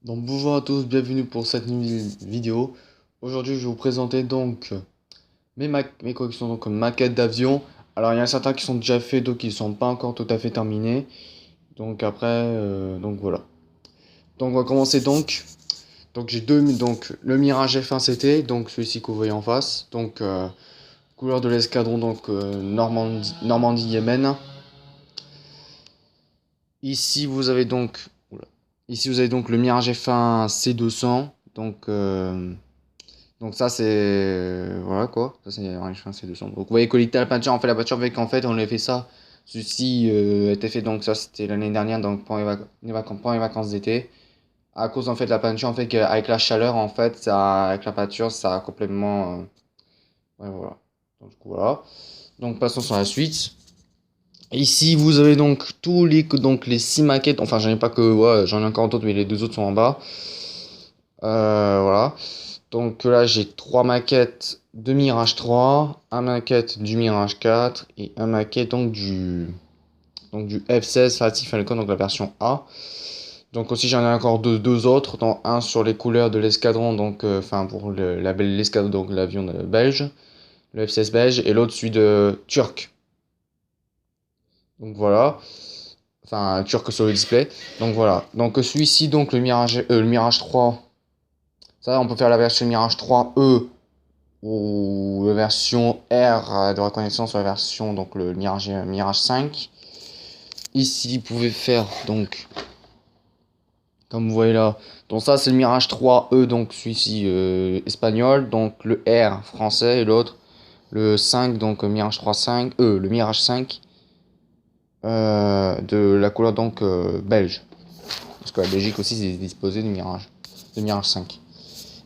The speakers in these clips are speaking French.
Donc bonjour à tous, bienvenue pour cette nouvelle vidéo. Aujourd'hui je vais vous présenter donc mes collections, donc maquettes d'avions. Alors il y en a certains qui sont déjà faits, d'autres qui ne sont pas encore tout à fait terminés. Donc après, donc voilà. Donc on va commencer donc. Donc j'ai donc le Mirage F1 CT, donc celui-ci que vous voyez en face. Donc couleur de l'escadron, donc Normandie-Yémen. Ici vous avez donc, oula. Ici vous avez donc le Mirage F1 C200. Donc ça c'est voilà quoi, ça c'est un F1 C200. Donc vous voyez collecter la peinture, on fait la peinture avec en fait on a fait ça. Ceci était fait donc ça c'était l'année dernière donc pendant les vacances d'été. À cause en fait de la peinture en fait avec la chaleur en fait ça avec la peinture ça a complètement ouais voilà. Donc du coup voilà. Donc passons sur la suite. Ici vous avez donc les 6 maquettes, enfin j'en ai pas que ouais, j'en ai encore d'autres mais les deux autres sont en bas. Voilà. Donc là, j'ai 3 maquettes de Mirage 3, un maquette du Mirage 4 et un maquette donc du F16 Fatih Falcon, donc la version A. Donc aussi, j'en ai encore deux autres, dont un sur les couleurs de l'escadron, donc enfin pour l'escadron, donc l'avion belge, le F16 belge, et l'autre celui de turc. Donc voilà. Enfin, turc sur le display. Donc voilà. Donc celui-ci, donc le Mirage 3. Ça, on peut faire la version Mirage 3E ou la version R de reconnaissance sur la version donc le Mirage 5. Ici, vous pouvez faire donc comme vous voyez là. Donc ça c'est le Mirage 3E donc celui-ci espagnol, donc le R français et l'autre le 5 donc Mirage 3.5 le Mirage 5 de la couleur donc belge. Parce que la Belgique aussi c'est disposé de Mirage 5.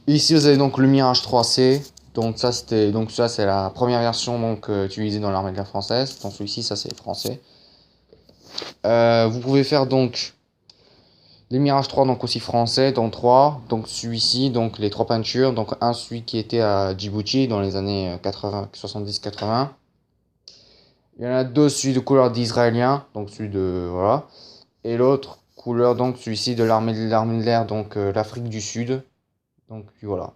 Ici vous avez donc le Mirage 3C. Donc ça c'est la première version donc utilisée dans l'armée de l'air française. Donc celui-ci ça c'est français. Vous pouvez faire donc les Mirage 3 donc aussi français dans 3. Donc celui-ci donc les 3 peintures donc un celui qui était à Djibouti dans les années 70-80. Il y en a deux celui de couleur d'israélien donc celui de voilà et l'autre couleur donc celui-ci de l'armée de l'air donc l'Afrique du Sud. Donc puis voilà.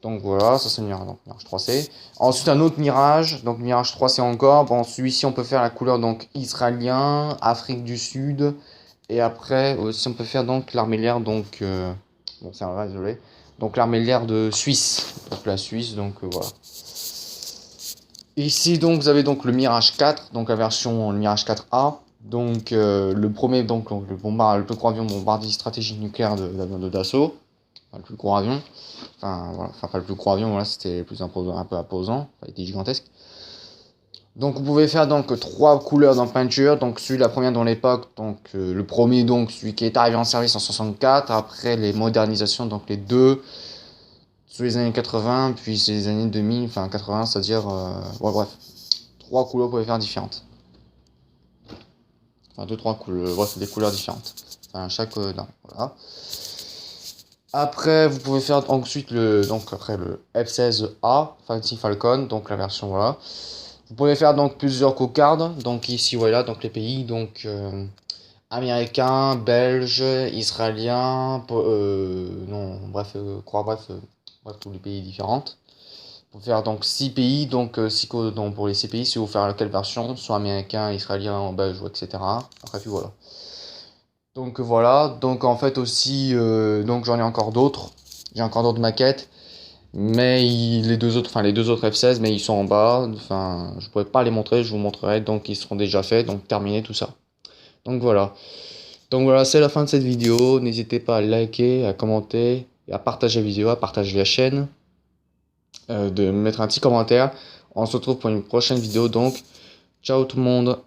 Donc voilà, ça c'est le Mirage, donc, Mirage 3C. Ensuite un autre Mirage, donc Mirage 3C encore. Bon, celui-ci on peut faire la couleur donc israélien, Afrique du Sud. Et après aussi on peut faire donc l'armée de l'air donc bon c'est un vrai désolé. Donc l'armée de l'air de Suisse. Donc la Suisse, donc voilà. Ici donc vous avez donc le Mirage 4, donc la version le Mirage 4A. Donc le premier donc le plus gros avion bombardier stratégique nucléaire d'avion de Dassault. Enfin, le plus gros avion. Enfin, voilà. Enfin, pas le plus gros avion, voilà, c'était le plus imposant, un peu imposant. Enfin, il était gigantesque. Donc, vous pouvez faire donc 3 couleurs dans peinture. Donc, celui la première dans l'époque. Donc, le premier, donc, celui qui est arrivé en service en 64. Après, les modernisations, donc les deux. Sur les années 80, puis c'est les années 2000, enfin 80, c'est-à-dire. Ouais, bref. 3 couleurs vous pouvez faire différentes. Enfin, 2-3 couleurs. Bref, c'est des couleurs différentes. Enfin, chaque. Non, voilà. Après, vous pouvez faire ensuite après le F16A, Fancy Falcon, donc la version voilà. Vous pouvez faire donc plusieurs cocardes, donc ici voilà, donc les pays, donc américains, belges, israéliens, non, bref, bref, tous les pays différents. Vous pouvez faire donc 6 pays, donc donc, pour les 6 pays, si vous faites quelle version, soit américain, israélien, belge, etc. Après, puis voilà. Donc voilà, donc en fait aussi, donc j'en ai encore d'autres. J'ai encore d'autres maquettes, mais les deux autres F16, mais ils sont en bas. Enfin, je pourrais pas les montrer, je vous montrerai. Donc ils seront déjà faits, donc terminé tout ça. Donc voilà. Donc voilà, c'est la fin de cette vidéo. N'hésitez pas à liker, à commenter, et à partager la vidéo, à partager la chaîne, de mettre un petit commentaire. On se retrouve pour une prochaine vidéo. Donc, ciao tout le monde.